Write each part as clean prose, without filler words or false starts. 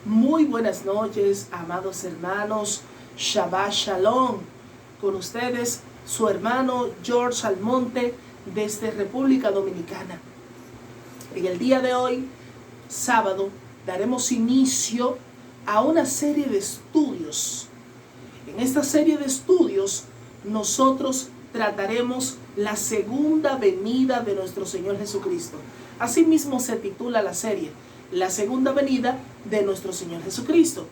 Muy buenas noches, amados hermanos. Shabbat Shalom. Con ustedes, su hermano George Almonte, desde República Dominicana. En el día de hoy, sábado, daremos inicio a una serie de estudios. En esta serie de estudios, nosotros trataremos la segunda venida de nuestro Señor Jesucristo. Asimismo se titula la serie, la segunda venida de nuestro Señor Jesucristo.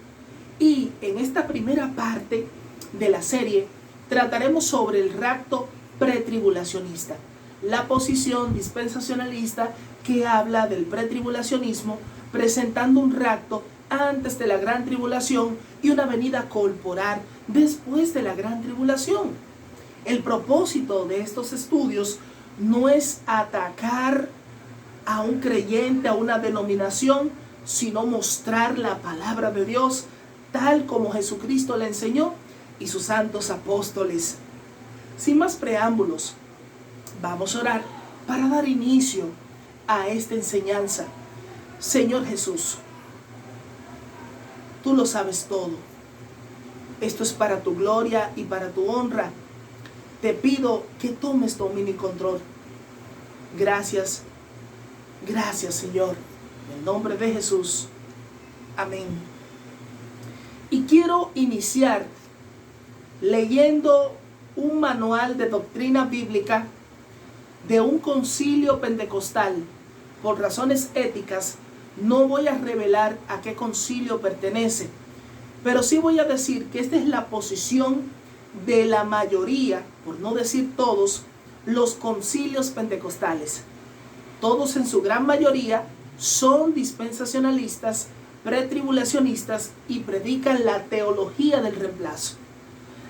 Y en esta primera parte de la serie trataremos sobre el rapto pretribulacionista, la posición dispensacionalista que habla del pretribulacionismo, presentando un rapto antes de la gran tribulación y una venida corporal después de la gran tribulación. El propósito de estos estudios no es atacar a un creyente, a una denominación, sino mostrar la palabra de Dios tal como Jesucristo le enseñó y sus santos apóstoles. Sin más preámbulos, vamos a orar para dar inicio a esta enseñanza. Señor Jesús, tú lo sabes todo. Esto es para tu gloria y para tu honra. Te pido que tomes dominio y control. Gracias. Gracias, Señor. En el nombre de Jesús. Amén. Y quiero iniciar leyendo un manual de doctrina bíblica de un concilio pentecostal. Por razones éticas, no voy a revelar a qué concilio pertenece, pero sí voy a decir que esta es la posición de la mayoría, por no decir todos, los concilios pentecostales. Todos en su gran mayoría son dispensacionalistas, pretribulacionistas y predican la teología del reemplazo.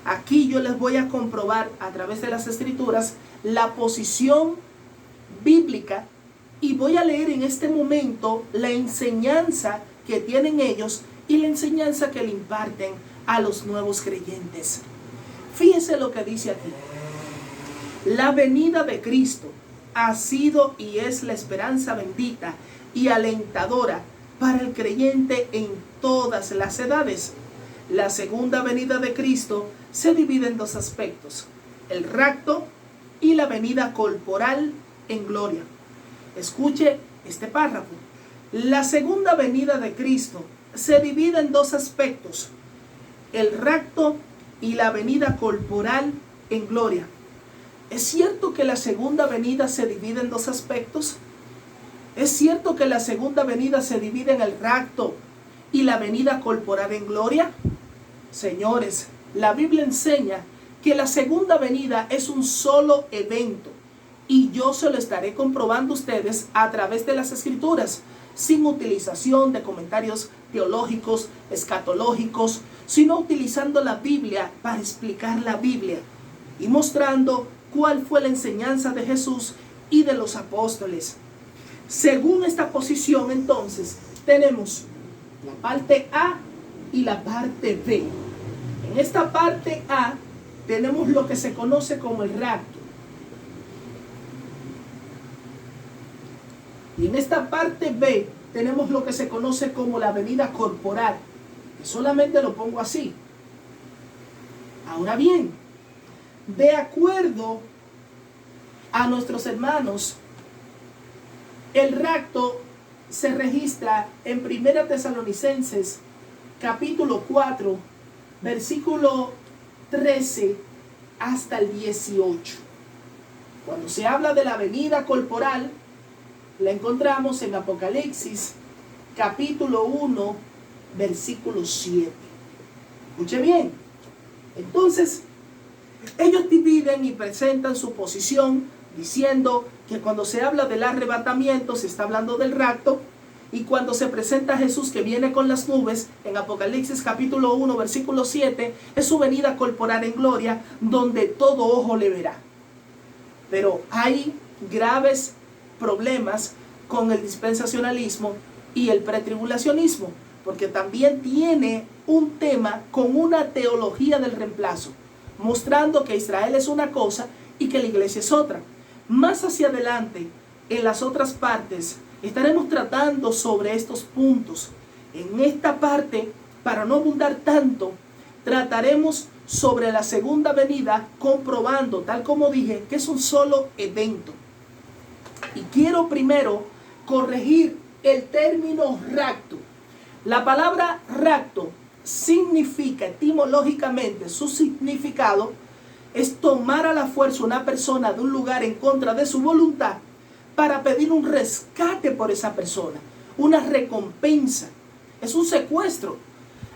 Aquí yo les voy a comprobar a través de las escrituras la posición bíblica y voy a leer en este momento la enseñanza que tienen ellos y la enseñanza que le imparten a los nuevos creyentes. Fíjense lo que dice aquí. La venida de Cristo ha sido y es la esperanza bendita y alentadora para el creyente en todas las edades. La segunda venida de Cristo se divide en dos aspectos: el rapto y la venida corporal en gloria. Escuche este párrafo. La segunda venida de Cristo se divide en dos aspectos: el rapto y la venida corporal en gloria. ¿Es cierto que la segunda venida se divide en dos aspectos? ¿Es cierto que la segunda venida se divide en el rapto y la venida corporal en gloria? Señores, la Biblia enseña que la segunda venida es un solo evento y yo se lo estaré comprobando a ustedes a través de las escrituras, sin utilización de comentarios teológicos, escatológicos, sino utilizando la Biblia para explicar la Biblia y mostrando cuál fue la enseñanza de Jesús y de los apóstoles. Según esta posición, entonces, tenemos la parte A y la parte B. En esta parte A tenemos lo que se conoce como el rapto. Y en esta parte B tenemos lo que se conoce como la venida corporal. Que solamente lo pongo así. Ahora bien, de acuerdo a nuestros hermanos, el rapto se registra en 1 Tesalonicenses capítulo 4, versículo 13 hasta el 18. Cuando se habla de la venida corporal, la encontramos en Apocalipsis capítulo 1, versículo 7. Escuche bien. Entonces, ellos dividen y presentan su posición diciendo que cuando se habla del arrebatamiento se está hablando del rapto, y cuando se presenta a Jesús que viene con las nubes en Apocalipsis capítulo 1 versículo 7 es su venida corporal en gloria, donde todo ojo le verá. Pero hay graves problemas con el dispensacionalismo y el pretribulacionismo, porque también tiene un tema con una teología del reemplazo, mostrando que Israel es una cosa y que la iglesia es otra. Más hacia adelante, en las otras partes, estaremos tratando sobre estos puntos En esta parte, para no abundar tanto, trataremos sobre la segunda venida, comprobando, tal como dije, que es un solo evento. Y quiero primero corregir el término rapto. La palabra rapto significa, etimológicamente, su significado es tomar a la fuerza una persona de un lugar en contra de su voluntad para pedir un rescate por esa persona, una recompensa. Es un secuestro.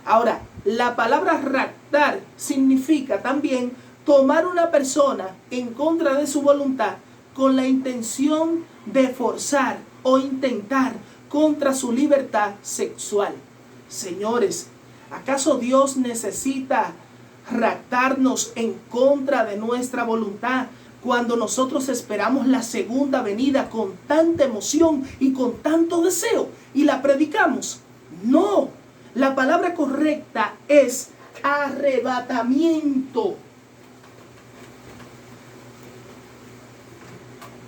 Ahora, la palabra raptar significa también tomar una persona en contra de su voluntad con la intención de forzar o intentar contra su libertad sexual. Señores, ¿acaso Dios necesita raptarnos en contra de nuestra voluntad cuando nosotros esperamos la segunda venida con tanta emoción y con tanto deseo y la predicamos? No, la palabra correcta es arrebatamiento.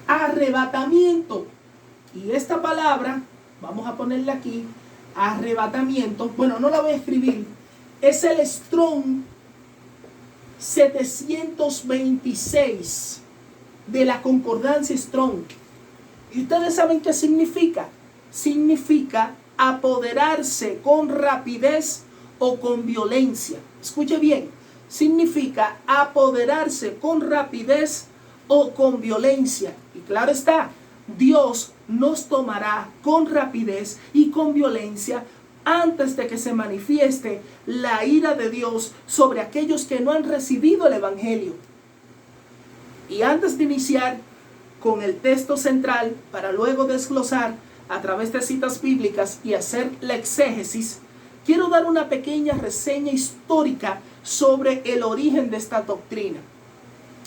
Arrebatamiento. Y esta palabra, vamos a ponerla aquí, arrebatamiento, bueno, no la voy a escribir, es el Strong 726 de la concordancia Strong. ¿Y ustedes saben qué significa? Significa apoderarse con rapidez o con violencia. Escuche bien, significa apoderarse con rapidez o con violencia. Y claro está, Dios nos tomará con rapidez y con violencia antes de que se manifieste la ira de Dios sobre aquellos que no han recibido el Evangelio. Y antes de iniciar con el texto central, para luego desglosar a través de citas bíblicas y hacer la exégesis, quiero dar una pequeña reseña histórica sobre el origen de esta doctrina.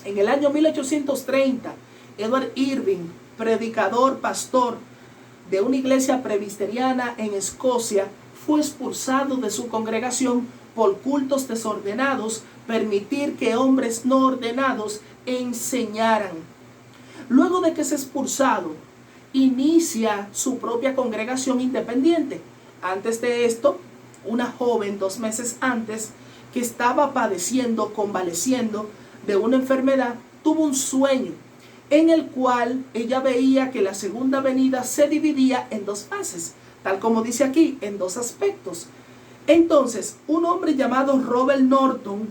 En el año 1830, Edward Irving, predicador, pastor de una iglesia presbiteriana en Escocia, fue expulsado de su congregación por cultos desordenados, permitir que hombres no ordenados enseñaran. Luego de que es expulsado, inicia su propia congregación independiente. Antes de esto, una joven 2 meses antes, que estaba padeciendo, convaleciendo de una enfermedad, tuvo un sueño en el cual ella veía que la segunda venida se dividía en 2 fases, tal como dice aquí, en 2 aspectos. Entonces, un hombre llamado Robert Norton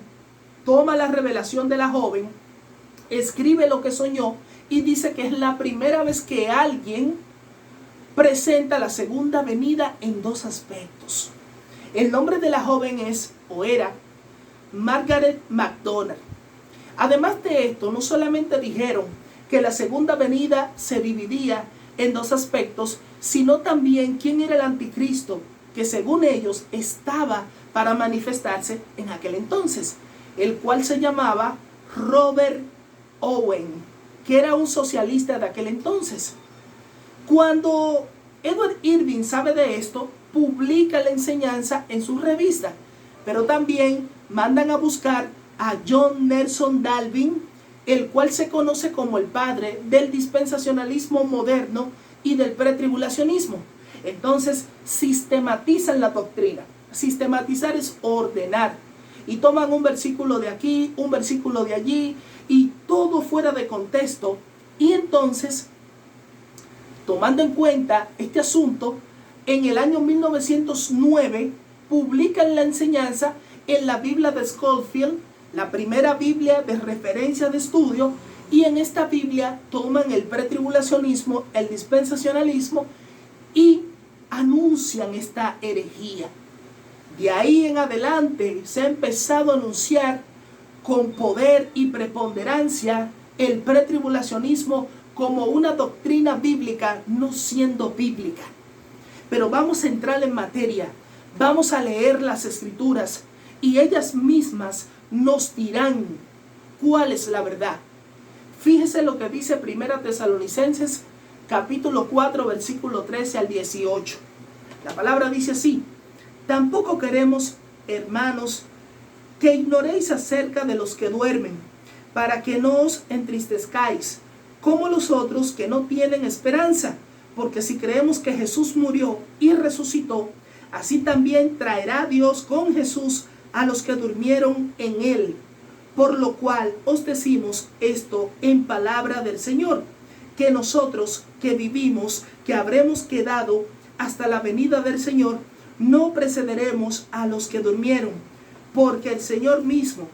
toma la revelación de la joven, escribe lo que soñó y dice que es la primera vez que alguien presenta la segunda venida en 2 aspectos. El nombre de la joven es, o era, Margaret MacDonald. Además de esto, no solamente dijeron que la segunda venida se dividía en 2 aspectos, sino también quién era el anticristo, que según ellos estaba para manifestarse en aquel entonces, el cual se llamaba Robert Owen, que era un socialista de aquel entonces. Cuando Edward Irving sabe de esto, publica la enseñanza en su revista, pero también mandan a buscar a John Nelson Darby, el cual se conoce como el padre del dispensacionalismo moderno y del pretribulacionismo. Entonces sistematizan la doctrina. Sistematizar es ordenar. Y toman un versículo de aquí, un versículo de allí, y todo fuera de contexto. Y entonces, tomando en cuenta este asunto, en el año 1909 publican la enseñanza en la Biblia de Scofield, la primera Biblia de referencia de estudio, y en esta Biblia toman el pretribulacionismo, el dispensacionalismo y anuncian esta herejía. De ahí en adelante se ha empezado a anunciar con poder y preponderancia el pretribulacionismo como una doctrina bíblica no siendo bíblica. Pero vamos a entrar en materia, vamos a leer las escrituras y ellas mismas nos dirán cuál es la verdad. Fíjese lo que dice 1 Tesalonicenses capítulo 4 versículo 13 al 18. La palabra dice así: tampoco queremos, hermanos, que ignoréis acerca de los que duermen, para que no os entristezcáis, como los otros que no tienen esperanza. Porque si creemos que Jesús murió y resucitó, así también traerá Dios con Jesús a los que durmieron en él. Por lo cual os decimos esto en palabra del Señor, que nosotros que vivimos, que habremos quedado hasta la venida del Señor, no precederemos a los que durmieron, porque el Señor mismo,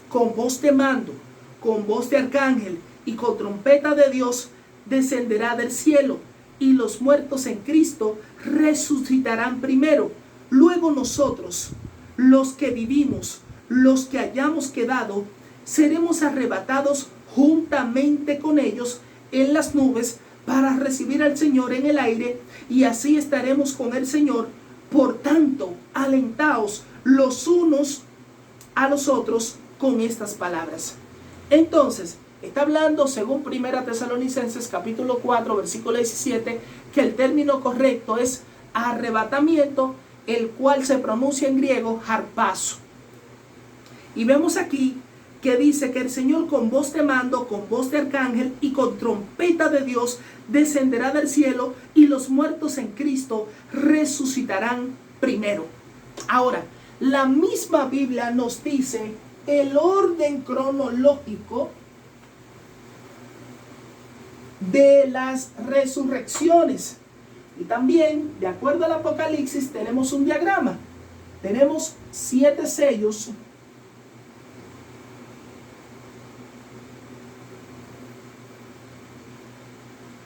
con voz de mando, con voz de arcángel y con trompeta de Dios, descenderá del cielo, y los muertos en Cristo resucitarán primero. Luego nosotros, los que vivimos, los que hayamos quedado, seremos arrebatados juntamente con ellos en las nubes para recibir al Señor en el aire, y así estaremos con el Señor. Por tanto, alentaos los unos a los otros con estas palabras. Entonces, está hablando, según 1 Tesalonicenses capítulo 4, versículo 17, que el término correcto es arrebatamiento, el cual se pronuncia en griego harpazo. Y vemos aquí que dice que el Señor con voz de mando, con voz de arcángel y con trompeta de Dios descenderá del cielo, y los muertos en Cristo resucitarán primero. Ahora, la misma Biblia nos dice el orden cronológico de las resurrecciones. Y también, de acuerdo al Apocalipsis, tenemos un diagrama. Tenemos 7 sellos.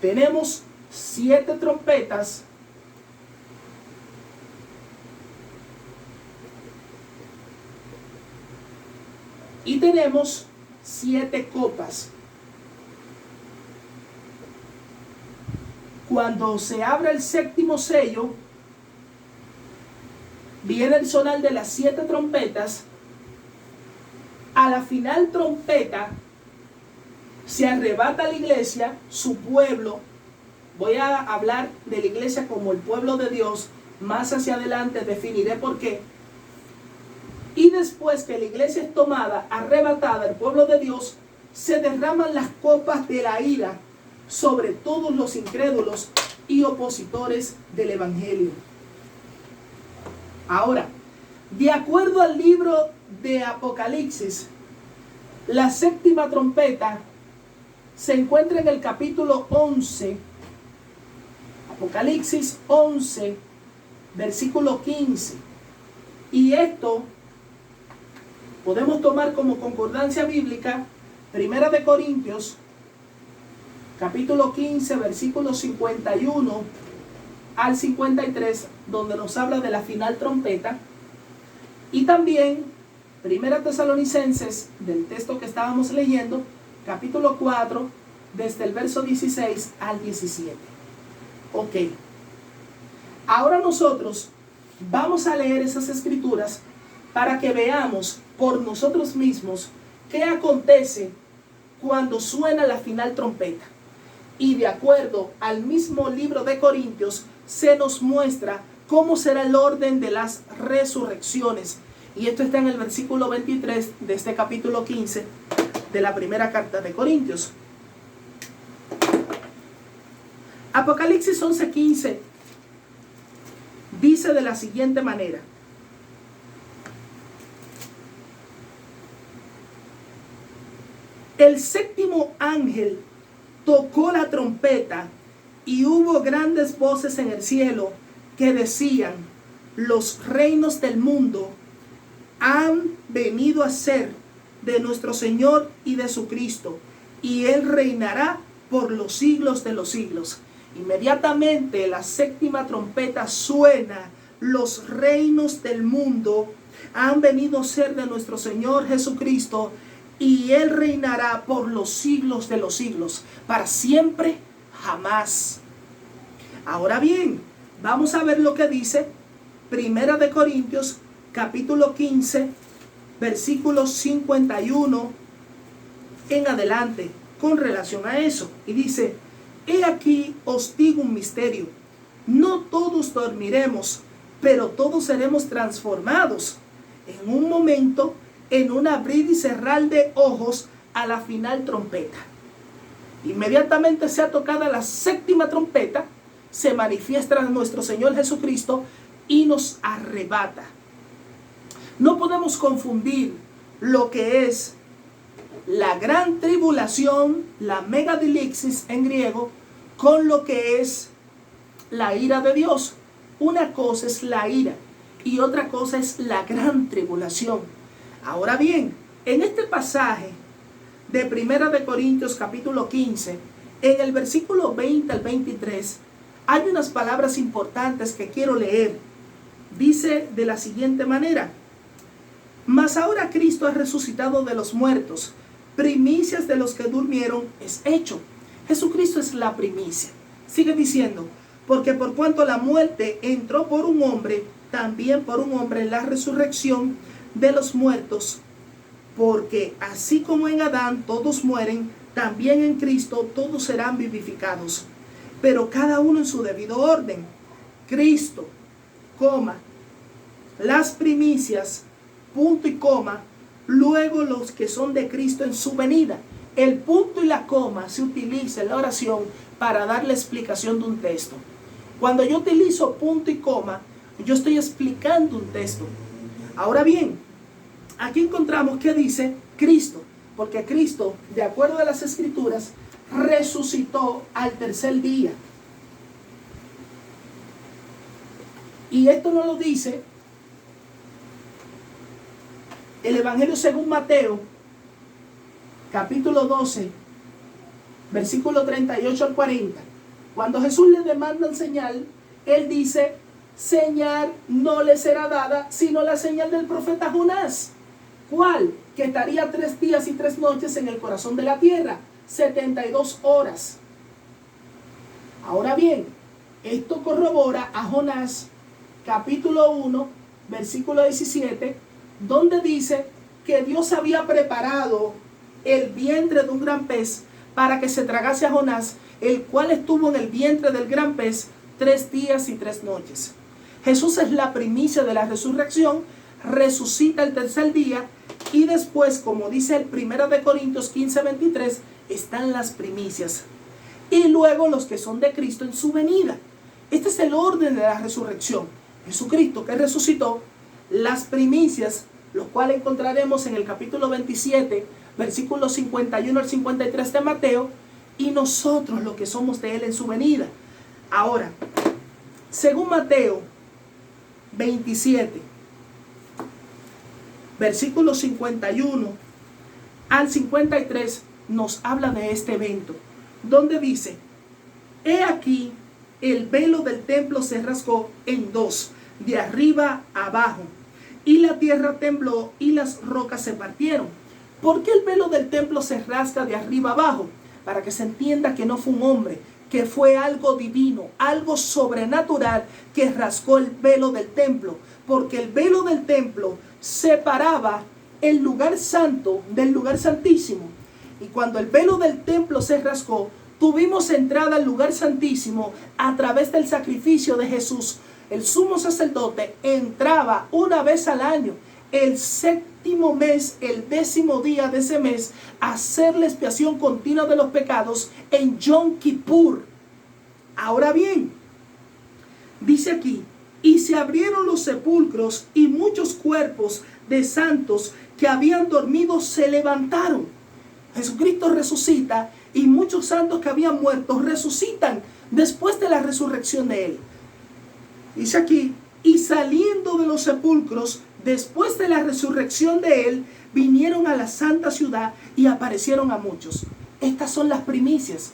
Tenemos 7 trompetas. Y tenemos 7 copas. Cuando se abra el 7º sello, viene el sonar de las 7 trompetas. A la final trompeta se arrebata la iglesia, su pueblo. Voy a hablar de la iglesia como el pueblo de Dios. Más hacia adelante definiré por qué. Y después que la iglesia es tomada, arrebatada, el pueblo de Dios, se derraman las copas de la ira sobre todos los incrédulos y opositores del evangelio. Ahora, de acuerdo al libro de Apocalipsis, la 7ª trompeta se encuentra en el capítulo 11, Apocalipsis 11, versículo 15. Y esto podemos tomar como concordancia bíblica 1 de Corintios, capítulo 15, versículos 51 al 53, donde nos habla de la final trompeta. Y también 1 Tesalonicenses, del texto que estábamos leyendo, capítulo 4, desde el verso 16 al 17. Ok. Ahora nosotros vamos a leer esas escrituras para que veamos por nosotros mismos qué acontece cuando suena la final trompeta. Y de acuerdo al mismo libro de Corintios, se nos muestra cómo será el orden de las resurrecciones. Y esto está en el versículo 23 de este capítulo 15 de la primera carta de Corintios. Apocalipsis 11:15 dice de la siguiente manera: el 7º ángel tocó la trompeta, y hubo grandes voces en el cielo que decían: los reinos del mundo han venido a ser de nuestro Señor y de su Cristo, y Él reinará por los siglos de los siglos. Inmediatamente la 7ª trompeta suena, los reinos del mundo han venido a ser de nuestro Señor Jesucristo, y Él reinará por los siglos de los siglos, para siempre, jamás. Ahora bien, vamos a ver lo que dice 1 de Corintios, capítulo 15, versículos 51 en adelante, con relación a eso. Y dice: he aquí os digo un misterio, no todos dormiremos, pero todos seremos transformados en un momento, en un abrir y cerrar de ojos, a la final trompeta. Inmediatamente sea tocada la 7ª trompeta, se manifiesta nuestro Señor Jesucristo, y nos arrebata. No podemos confundir lo que es la gran tribulación, la megadilixis en griego, con lo que es la ira de Dios. Una cosa es la ira y otra cosa es la gran tribulación. Ahora bien, en este pasaje de 1 de Corintios capítulo 15, en el versículo 20 al 23, hay unas palabras importantes que quiero leer. Dice de la siguiente manera: mas ahora Cristo ha resucitado de los muertos, primicias de los que durmieron es hecho. Jesucristo es la primicia. Sigue diciendo: porque por cuanto la muerte entró por un hombre, también por un hombre la resurrección de los muertos. Porque así como en Adán todos mueren, también en Cristo todos serán vivificados. Pero cada uno en su debido orden. Cristo, coma, las primicias, punto y coma, luego los que son de Cristo en su venida. El punto y la coma se utiliza en la oración para dar la explicación de un texto. Cuando yo utilizo punto y coma, yo estoy explicando un texto. Ahora bien, aquí encontramos que dice Cristo, porque Cristo, de acuerdo a las Escrituras, resucitó al tercer día. Y esto no lo dice el Evangelio según Mateo, capítulo 12, versículo 38 al 40. Cuando Jesús le demanda señal, él dice: señal no le será dada, sino la señal del profeta Jonás. ¿Cuál? Que estaría 3 días y 3 noches en el corazón de la tierra, 72 horas. Ahora bien, esto corrobora a Jonás, capítulo 1, versículo 17, donde dice que Dios había preparado el vientre de un gran pez para que se tragase a Jonás, el cual estuvo en el vientre del gran pez 3 días y 3 noches. Jesús es la primicia de la resurrección, resucita el tercer día y después, como dice el 1 de Corintios 15, 23, están las primicias. Y luego los que son de Cristo en su venida. Este es el orden de la resurrección. Jesucristo que resucitó, las primicias, los cuales encontraremos en el capítulo 27, versículos 51 al 53 de Mateo, y nosotros los que somos de Él en su venida. Ahora, según Mateo 27, versículos 51 al 53, nos habla de este evento, donde dice: he aquí, el velo del templo se rasgó en 2, de arriba a abajo, y la tierra tembló y las rocas se partieron. ¿Por qué el velo del templo se rasga de arriba abajo? Para que se entienda que no fue un hombre, que fue algo divino, algo sobrenatural que rasgó el velo del templo. Porque el velo del templo separaba el lugar santo del lugar santísimo. Y cuando el velo del templo se rasgó, tuvimos entrada al lugar santísimo a través del sacrificio de Jesús. El sumo sacerdote entraba una vez al año, el séptimo mes, el 10º día de ese mes, a hacer la expiación continua de los pecados en Yom Kippur. Ahora bien, dice aquí: y se abrieron los sepulcros y muchos cuerpos de santos que habían dormido se levantaron. Jesucristo resucita y muchos santos que habían muerto resucitan después de la resurrección de Él. Dice aquí: y saliendo de los sepulcros después de la resurrección de Él, vinieron a la santa ciudad y aparecieron a muchos. Estas son las primicias.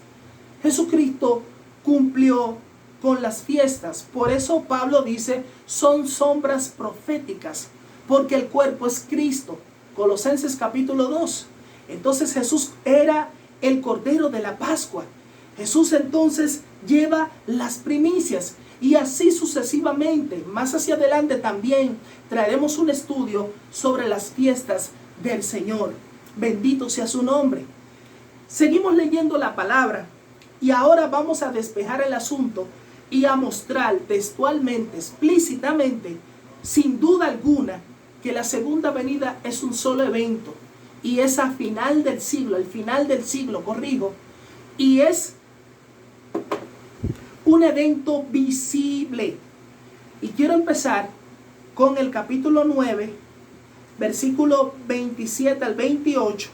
Jesucristo cumplió con las fiestas. Por eso Pablo dice: son sombras proféticas, porque el cuerpo es Cristo. Colosenses capítulo 2. Entonces Jesús era el Cordero de la Pascua. Jesús entonces lleva las primicias. Y así sucesivamente. Más hacia adelante también traeremos un estudio sobre las fiestas del Señor. Bendito sea su nombre. Seguimos leyendo la palabra. Y ahora vamos a despejar el asunto y a mostrar textualmente, explícitamente, sin duda alguna, que la segunda venida es un solo evento. Y es a final del siglo, al final del siglo, corrijo. Y es un evento visible. Y quiero empezar con el capítulo 9, versículo 27 al 28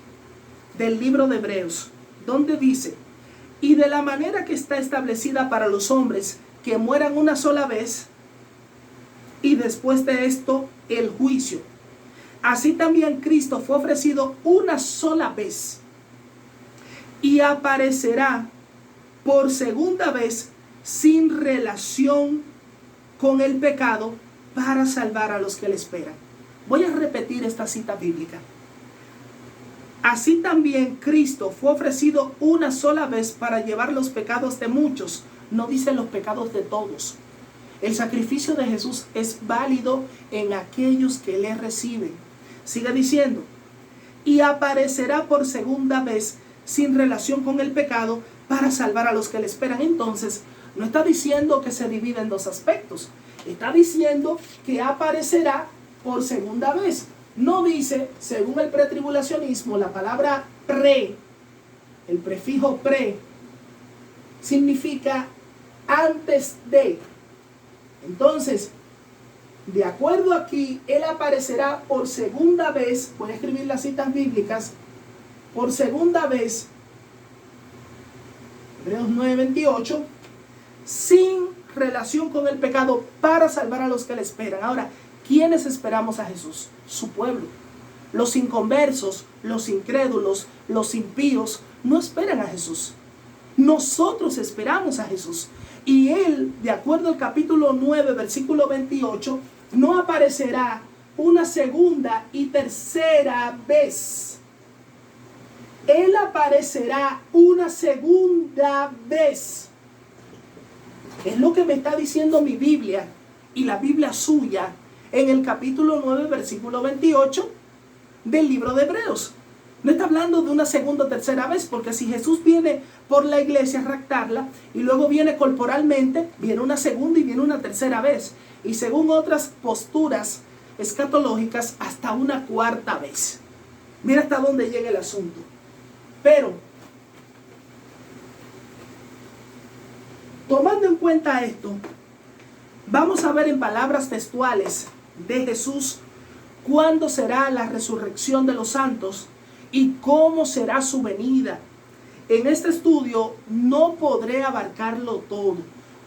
del libro de Hebreos, donde dice: y de la manera que está establecida para los hombres que mueran una sola vez, y después de esto el juicio, así también Cristo fue ofrecido una sola vez y aparecerá por segunda vez sin relación con el pecado para salvar a los que le esperan. Voy a repetir esta cita bíblica. Así también Cristo fue ofrecido una sola vez para llevar los pecados de muchos. No dice los pecados de todos. El sacrificio de Jesús es válido en aquellos que le reciben. Sigue diciendo: y aparecerá por segunda vez sin relación con el pecado para salvar a los que le esperan. Entonces, no está diciendo que se divide en dos aspectos. Está diciendo que aparecerá por segunda vez. No dice, según el pretribulacionismo, la palabra pre, el prefijo pre, significa antes de. Entonces, de acuerdo aquí, Él aparecerá por segunda vez. Voy a escribir las citas bíblicas. Por segunda vez, Hebreos 9:28, sin relación con el pecado para salvar a los que le esperan. Ahora, ¿quiénes esperamos a Jesús? Su pueblo. Los inconversos, los incrédulos, los impíos no esperan a Jesús. Nosotros esperamos a Jesús. Y Él, de acuerdo al capítulo 9, versículo 28, no aparecerá una segunda y tercera vez. Él aparecerá una segunda vez. Es lo que me está diciendo mi Biblia y la Biblia suya en el capítulo 9, versículo 28 del libro de Hebreos. No está hablando de una segunda o tercera vez, porque si Jesús viene por la iglesia a raptarla y luego viene corporalmente, viene una segunda y viene una tercera vez. Y según otras posturas escatológicas, hasta una cuarta vez. Mira hasta dónde llega el asunto. Pero, tomando en cuenta esto, vamos a ver en palabras textuales de Jesús cuándo será la resurrección de los santos y cómo será su venida. En este estudio no podré abarcarlo todo,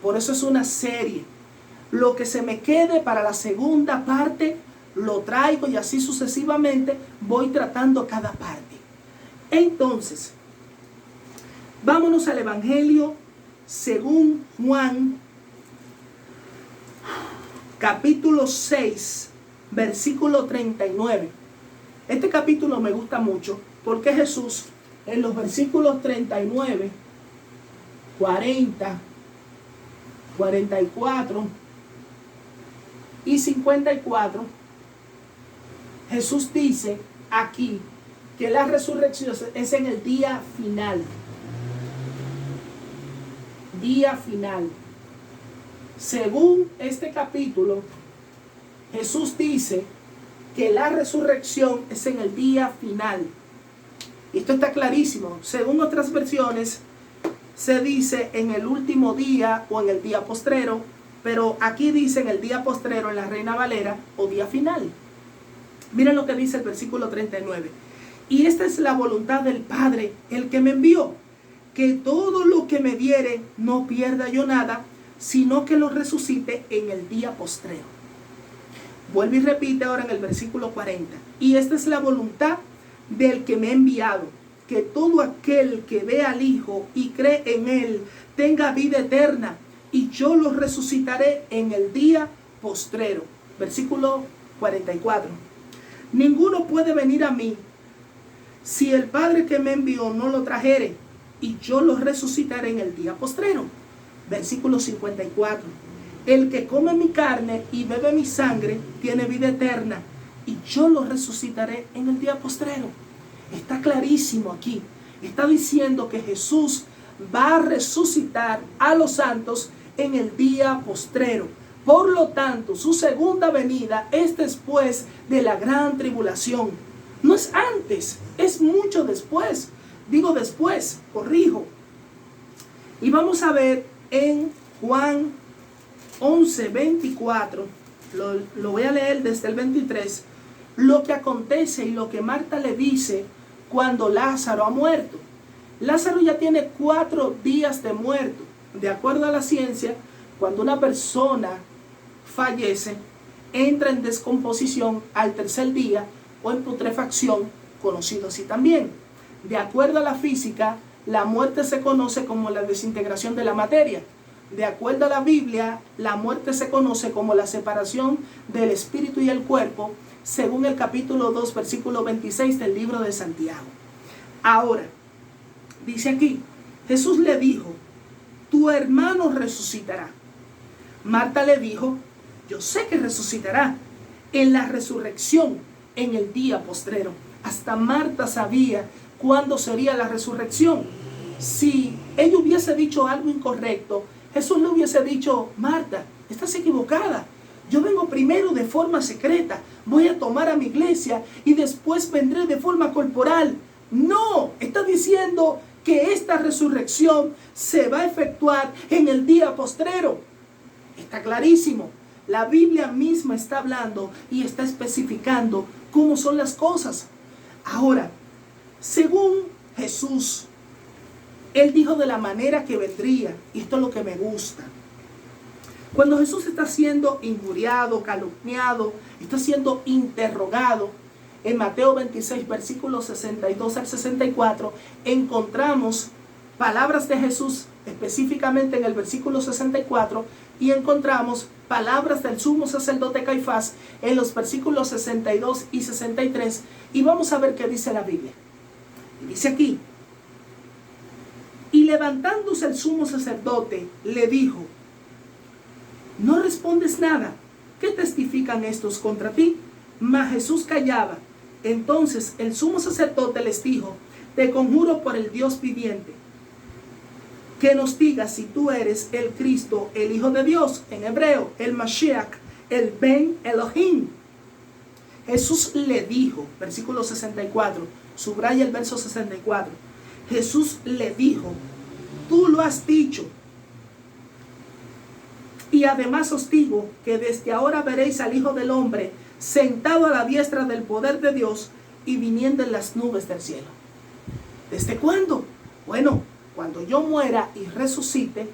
por eso es una serie. Lo que se me quede para la segunda parte lo traigo y así sucesivamente voy tratando cada parte. Entonces, vámonos al Evangelio según Juan, capítulo 6, versículo 39. Este capítulo me gusta mucho porque Jesús en los versículos 39, 40, 44 y 54, Jesús dice aquí que la resurrección es en el día final. Día final. Según este capítulo, Jesús dice que la resurrección es en el día final. Y esto está clarísimo. Según otras versiones, se dice en el último día o en el día postrero, pero aquí dice en el día postrero en la Reina Valera o día final. Miren lo que dice el versículo 39. Y esta es la voluntad del Padre, el que me envió, que todo lo que me diere no pierda yo nada, sino que lo resucite en el día postrero. Vuelve y repite ahora en el versículo 40. Y esta es la voluntad del que me ha enviado, que todo aquel que ve al Hijo y cree en Él tenga vida eterna, y yo lo resucitaré en el día postrero. Versículo 44. Ninguno puede venir a mí si el Padre que me envió no lo trajere, y yo lo resucitaré en el día postrero. Versículo 54. El que come mi carne y bebe mi sangre tiene vida eterna, y yo lo resucitaré en el día postrero. Está clarísimo aquí. Está diciendo que Jesús va a resucitar a los santos en el día postrero. Por lo tanto, su segunda venida es después de la gran tribulación. No es antes, es mucho después. Digo después, corrijo. Y vamos a ver en Juan 11:24, lo voy a leer desde el 23, lo que acontece y lo que Marta le dice cuando Lázaro ha muerto. Lázaro ya tiene 4 días de muerto. De acuerdo a la ciencia, cuando una persona fallece, entra en descomposición al 3er día o en putrefacción, conocido así también. De acuerdo a la física, la muerte se conoce como la desintegración de la materia. De acuerdo a la Biblia, la muerte se conoce como la separación del espíritu y el cuerpo, según el capítulo 2, versículo 26 del libro de Santiago. Ahora, dice aquí, Jesús le dijo, tu hermano resucitará. Marta le dijo, yo sé que resucitará en la resurrección, en el día postrero. Hasta Marta sabía cuándo sería la resurrección. Si ella hubiese dicho algo incorrecto, Jesús le hubiese dicho, Marta, estás equivocada. Yo vengo primero de forma secreta, voy a tomar a mi iglesia y después vendré de forma corporal. No, está diciendo que esta resurrección se va a efectuar en el día postrero. Está clarísimo. La Biblia misma está hablando y está especificando cómo son las cosas. Ahora, según Jesús, Él dijo de la manera que vendría, y esto es lo que me gusta. Cuando Jesús está siendo injuriado, calumniado, está siendo interrogado, en Mateo 26, versículos 62 al 64, encontramos palabras de Jesús, específicamente en el versículo 64, y encontramos palabras del sumo sacerdote Caifás en los versículos 62 y 63, y vamos a ver qué dice la Biblia. Y dice aquí, y levantándose el sumo sacerdote, le dijo, ¿no respondes nada? ¿Qué testifican estos contra ti? Mas Jesús callaba. Entonces el sumo sacerdote les dijo, te conjuro por el Dios viviente, que nos digas si tú eres el Cristo, el Hijo de Dios, en hebreo, el Mashiach, el Ben Elohim. Jesús le dijo, versículo 64, subraya el verso 64, Jesús le dijo, tú lo has dicho, y además os digo que desde ahora veréis al Hijo del Hombre sentado a la diestra del poder de Dios y viniendo en las nubes del cielo. ¿Desde cuándo? Bueno, cuando yo muera y resucite,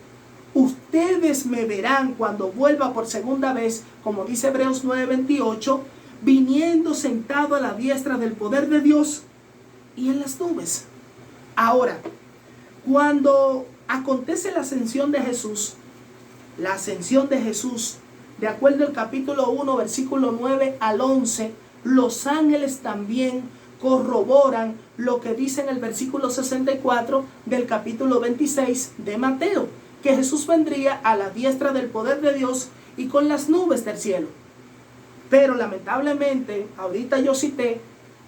ustedes me verán cuando vuelva por segunda vez, como dice Hebreos 9:28, viniendo sentado a la diestra del poder de Dios y en las nubes. Ahora, cuando acontece la ascensión de Jesús, de acuerdo al capítulo 1, versículo 9 al 11, los ángeles también corroboran lo que dice en el versículo 64 del capítulo 26 de Mateo, que Jesús vendría a la diestra del poder de Dios y con las nubes del cielo. Pero lamentablemente, ahorita yo cité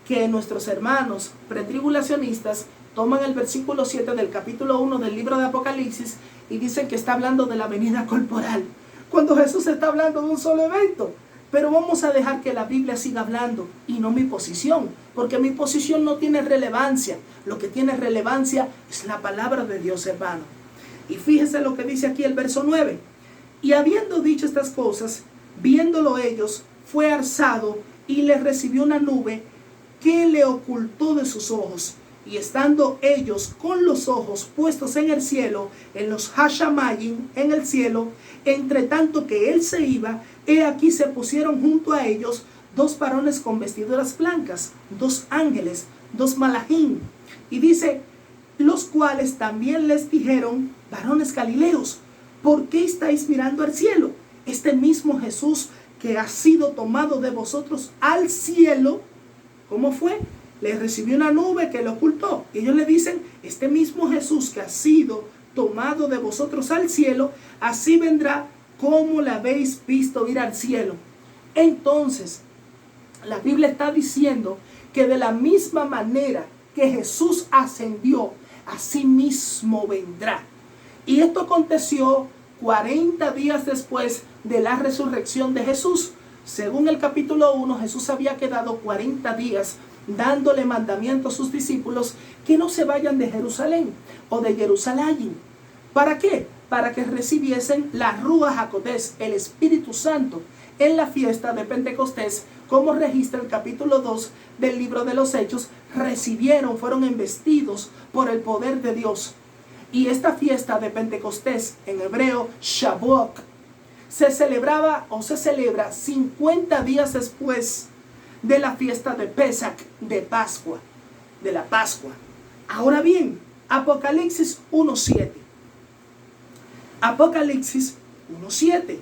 que nuestros hermanos pretribulacionistas toman el versículo 7 del capítulo 1 del libro de Apocalipsis y dicen que está hablando de la venida corporal, cuando Jesús está hablando de un solo evento. Pero vamos a dejar que la Biblia siga hablando y no mi posición, porque mi posición no tiene relevancia. Lo que tiene relevancia es la palabra de Dios, hermano. Y fíjese lo que dice aquí el verso 9. Y habiendo dicho estas cosas, viéndolo ellos, fue alzado y le recibió una nube que le ocultó de sus ojos. Y estando ellos con los ojos puestos en el cielo, en los Hashamayim, en el cielo, entre tanto que él se iba, he aquí se pusieron junto a ellos 2 varones con vestiduras blancas, 2 ángeles, 2 malachim. Y dice, los cuales también les dijeron, varones galileos, ¿por qué estáis mirando al cielo? Este mismo Jesús que ha sido tomado de vosotros al cielo, ¿cómo fue? Les recibió una nube que lo ocultó. Y ellos le dicen, este mismo Jesús que ha sido tomado de vosotros al cielo, así vendrá como la habéis visto ir al cielo. Entonces, la Biblia está diciendo que de la misma manera que Jesús ascendió, así mismo vendrá. Y esto aconteció 40 días después de la resurrección de Jesús. Según el capítulo 1, Jesús había quedado 40 días dándole mandamiento a sus discípulos que no se vayan de Jerusalén o de Jerusalén. ¿Para qué? para que recibiesen la Ruach HaKodesh, el Espíritu Santo, en la fiesta de Pentecostés, como registra el capítulo 2 del libro de los Hechos. Fueron investidos por el poder de Dios. Y esta fiesta de Pentecostés, en hebreo Shavuot, se celebra 50 días después de la fiesta de Pesach, de la Pascua. Ahora bien, Apocalipsis 1:7. Apocalipsis 1:7.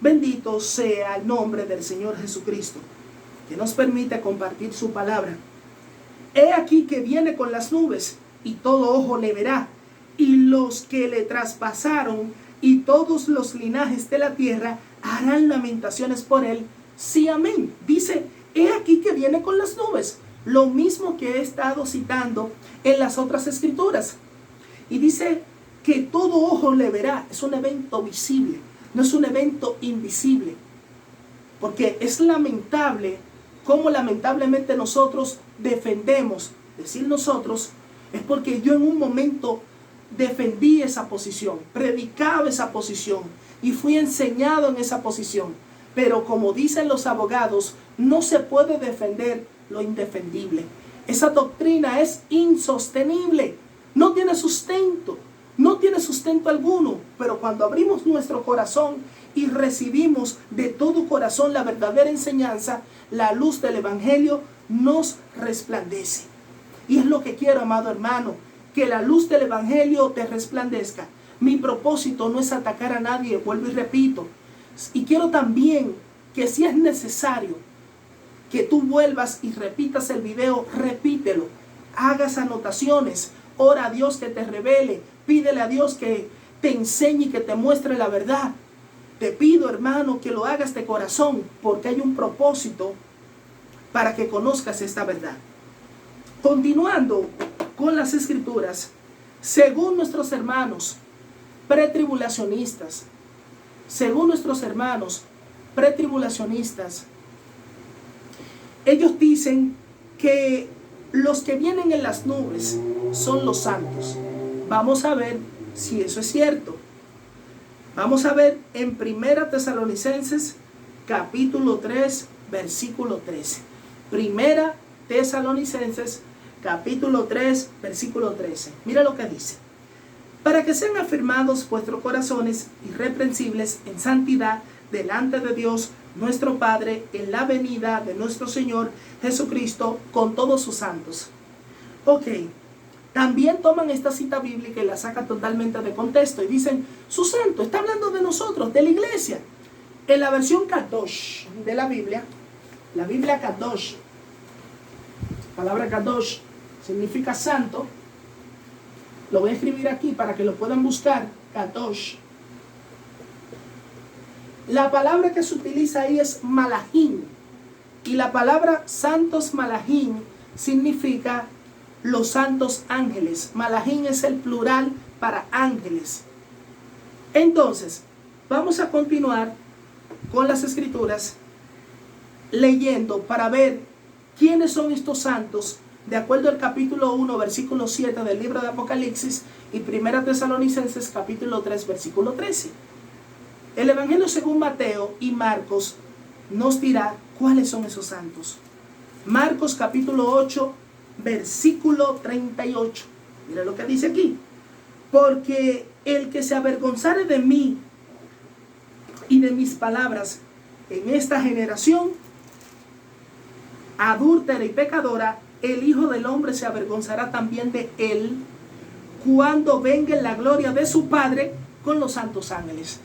Bendito sea el nombre del Señor Jesucristo, que nos permite compartir su palabra. He aquí que viene con las nubes, y todo ojo le verá, y los que le traspasaron, y todos los linajes de la tierra harán lamentaciones por él. Sí, amén. Dice, he aquí que viene con las nubes. Lo mismo que he estado citando en las otras escrituras. Y dice que todo ojo le verá. Es un evento visible, no es un evento invisible. Porque es lamentable cómo lamentablemente nosotros defendemos. Decir nosotros es porque yo en un momento defendí esa posición, predicaba esa posición y fui enseñado en esa posición. Pero como dicen los abogados, no se puede defender lo indefendible. Esa doctrina es insostenible, no tiene sustento alguno. Pero cuando abrimos nuestro corazón y recibimos de todo corazón la verdadera enseñanza, la luz del Evangelio nos resplandece. Y es lo que quiero, amado hermano, que la luz del Evangelio te resplandezca. Mi propósito no es atacar a nadie, vuelvo y repito. Y quiero también que si es necesario que tú vuelvas y repitas el video, repítelo. Hagas anotaciones, ora a Dios que te revele, pídele a Dios que te enseñe y que te muestre la verdad. Te pido, hermano, que lo hagas de corazón, porque hay un propósito para que conozcas esta verdad. Continuando con las escrituras, según nuestros hermanos pretribulacionistas, ellos dicen que los que vienen en las nubes son los santos. Vamos a ver si eso es cierto. Vamos a ver en 1 Tesalonicenses capítulo 3 versículo 13. 1 Tesalonicenses capítulo 3 versículo 13. Mira lo que dice: para que sean afirmados vuestros corazones irreprensibles en santidad delante de Dios nuestro Padre en la venida de nuestro Señor Jesucristo con todos sus santos. Ok, también toman esta cita bíblica y la sacan totalmente de contexto y dicen, su santo, está hablando de nosotros, de la iglesia. En la versión Kadosh de la Biblia Kadosh, la palabra Kadosh significa santo. Lo voy a escribir aquí para que lo puedan buscar, Kadosh. La palabra que se utiliza ahí es Malahim. Y la palabra santos Malahim significa los santos ángeles. Malahim es el plural para ángeles. Entonces, vamos a continuar con las escrituras leyendo para ver quiénes son estos santos de acuerdo al capítulo 1 versículo 7 del libro de Apocalipsis y 1 Tesalonicenses capítulo 3 versículo 13. El Evangelio según Mateo y Marcos nos dirá cuáles son esos santos. Marcos capítulo 8 versículo 38. Mira lo que dice aquí: porque el que se avergonzare de mí y de mis palabras en esta generación adúltera y pecadora, el Hijo del Hombre se avergonzará también de él cuando venga en la gloria de su Padre con los santos ángeles.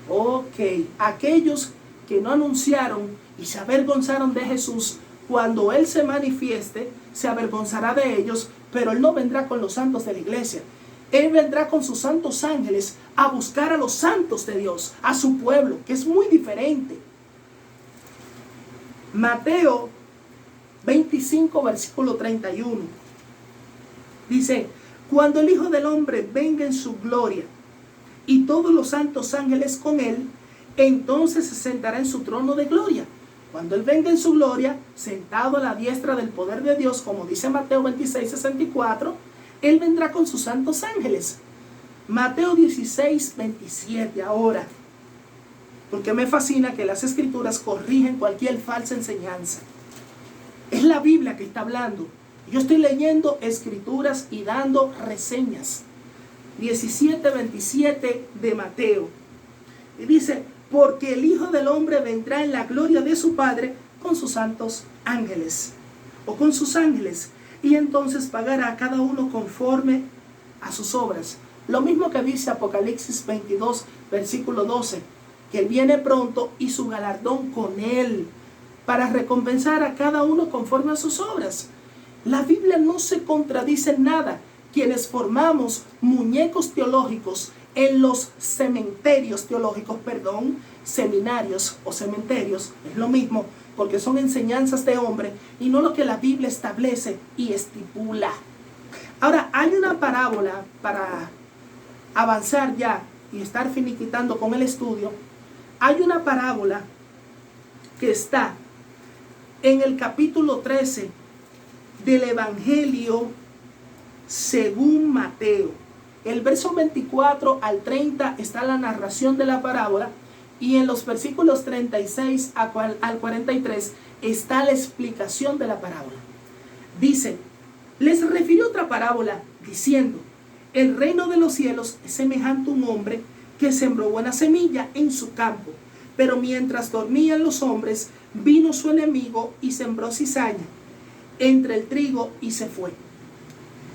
Ok, aquellos que no anunciaron y se avergonzaron de Jesús, cuando Él se manifieste, se avergonzará de ellos, pero Él no vendrá con los santos de la iglesia. Él vendrá con sus santos ángeles a buscar a los santos de Dios, a su pueblo, que es muy diferente. Mateo 25, versículo 31. Dice, cuando el Hijo del Hombre venga en su gloria y todos los santos ángeles con Él, entonces se sentará en su trono de gloria. Cuando Él venga en su gloria, sentado a la diestra del poder de Dios, como dice Mateo 26, 64, Él vendrá con sus santos ángeles. Mateo 16, 27 ahora. Porque me fascina que las escrituras corrigen cualquier falsa enseñanza. Es la Biblia que está hablando. Yo estoy leyendo escrituras y dando reseñas. 17, 27 de Mateo. Y dice, porque el Hijo del Hombre vendrá en la gloria de su Padre con sus santos ángeles. O con sus ángeles. Y entonces pagará a cada uno conforme a sus obras. Lo mismo que dice Apocalipsis 22, versículo 12. Que Él viene pronto y su galardón con Él, para recompensar a cada uno conforme a sus obras. La Biblia no se contradice en nada. Quienes formamos muñecos teológicos en los cementerios teológicos, seminarios o cementerios, es lo mismo, porque son enseñanzas de hombre y no lo que la Biblia establece y estipula. Ahora, hay una parábola para avanzar ya y estar finiquitando con el estudio. Hay una parábola que está en el capítulo 13 del Evangelio según Mateo. El verso 24 al 30 está la narración de la parábola y en los versículos 36 al 43 está la explicación de la parábola. Dice, les refirió otra parábola diciendo, el reino de los cielos es semejante a un hombre que sembró buena semilla en su campo, pero mientras dormían los hombres, vino su enemigo y sembró cizaña entre el trigo y se fue.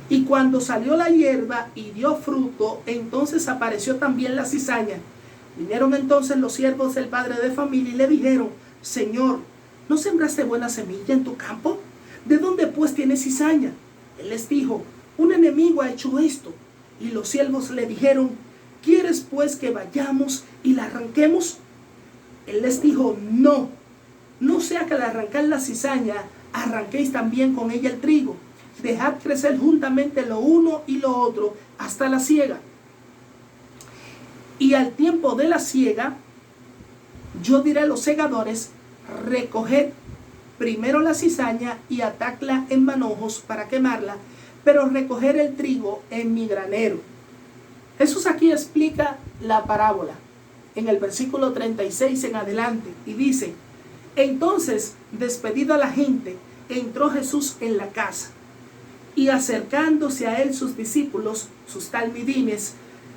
Y cuando salió la hierba y dio fruto, entonces apareció también la cizaña. Vinieron entonces los siervos del padre de familia y le dijeron, Señor, ¿no sembraste buena semilla en tu campo? ¿De dónde pues tienes cizaña? Él les dijo, un enemigo ha hecho esto. Y los siervos le dijeron, ¿quieres pues que vayamos y la arranquemos? Él les dijo, no sea que al arrancar la cizaña, arranquéis también con ella el trigo. Dejad crecer juntamente lo uno y lo otro hasta la siega. Y al tiempo de la siega, yo diré a los segadores, recoged primero la cizaña y atadla en manojos para quemarla, pero recoger el trigo en mi granero. Jesús aquí explica la parábola en el versículo 36 en adelante y dice, entonces, despedida la gente, entró Jesús en la casa y acercándose a él sus discípulos, sus talmidines,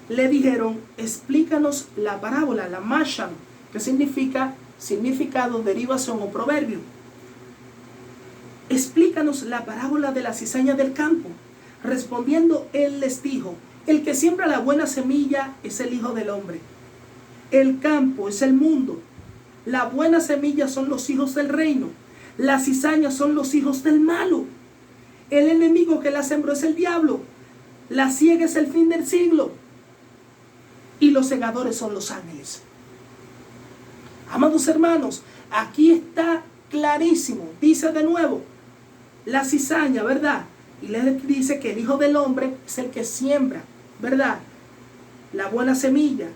le dijeron, explícanos la parábola, la mashal, que significa significado, derivación o proverbio. Explícanos la parábola de la cizaña del campo. Respondiendo, él les dijo, el que siembra la buena semilla es el Hijo del Hombre. El campo es el mundo. La buena semilla son los hijos del reino. Las cizañas son los hijos del malo. El enemigo que la sembró es el diablo. La siega es el fin del siglo. Y los segadores son los ángeles. Amados hermanos, aquí está clarísimo. Dice de nuevo, la cizaña, ¿verdad? Y les dice que el Hijo del Hombre es el que siembra, ¿verdad? La buena semilla.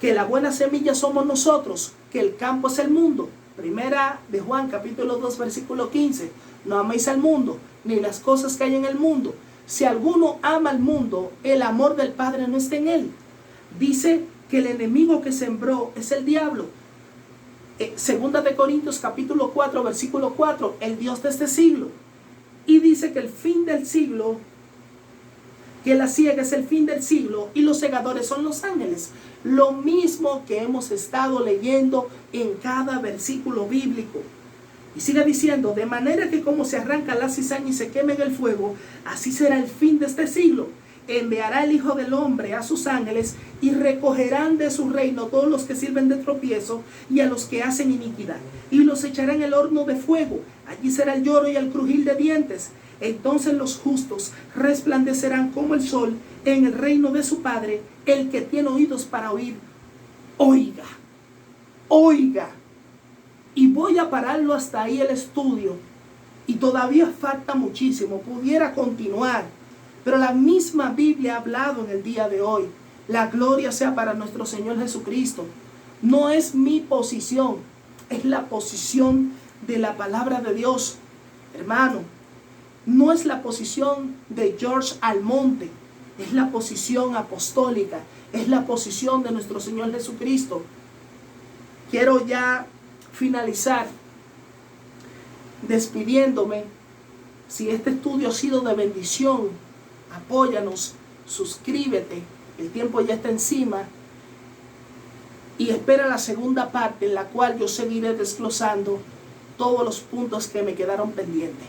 Que la buena semilla somos nosotros. Que el campo es el mundo. Primera de Juan, capítulo 2, versículo 15. No améis al mundo, ni las cosas que hay en el mundo. Si alguno ama al mundo, el amor del Padre no está en él. Dice que el enemigo que sembró es el diablo. Segunda de Corintios, capítulo 4, versículo 4. El Dios de este siglo. Y dice que el fin del siglo, que la siega es el fin del siglo y los segadores son los ángeles. Lo mismo que hemos estado leyendo en cada versículo bíblico. Y sigue diciendo, de manera que como se arranca la cizaña y se quema en el fuego, así será el fin de este siglo. Enviará el Hijo del Hombre a sus ángeles y recogerán de su reino todos los que sirven de tropiezo y a los que hacen iniquidad. Y los echarán en el horno de fuego. Allí será el lloro y el crujir de dientes. Entonces los justos resplandecerán como el sol en el reino de su Padre. El que tiene oídos para oír, oiga, oiga. Y voy a pararlo hasta ahí el estudio. Y todavía falta muchísimo, pudiera continuar. Pero la misma Biblia ha hablado en el día de hoy. La gloria sea para nuestro Señor Jesucristo. No es mi posición, es la posición de la palabra de Dios. Hermano, no es la posición de George Almonte, es la posición apostólica, es la posición de nuestro Señor Jesucristo. Quiero ya finalizar despidiéndome. Si este estudio ha sido de bendición, apóyanos, suscríbete, el tiempo ya está encima, y espera la segunda parte en la cual yo seguiré desglosando todos los puntos que me quedaron pendientes.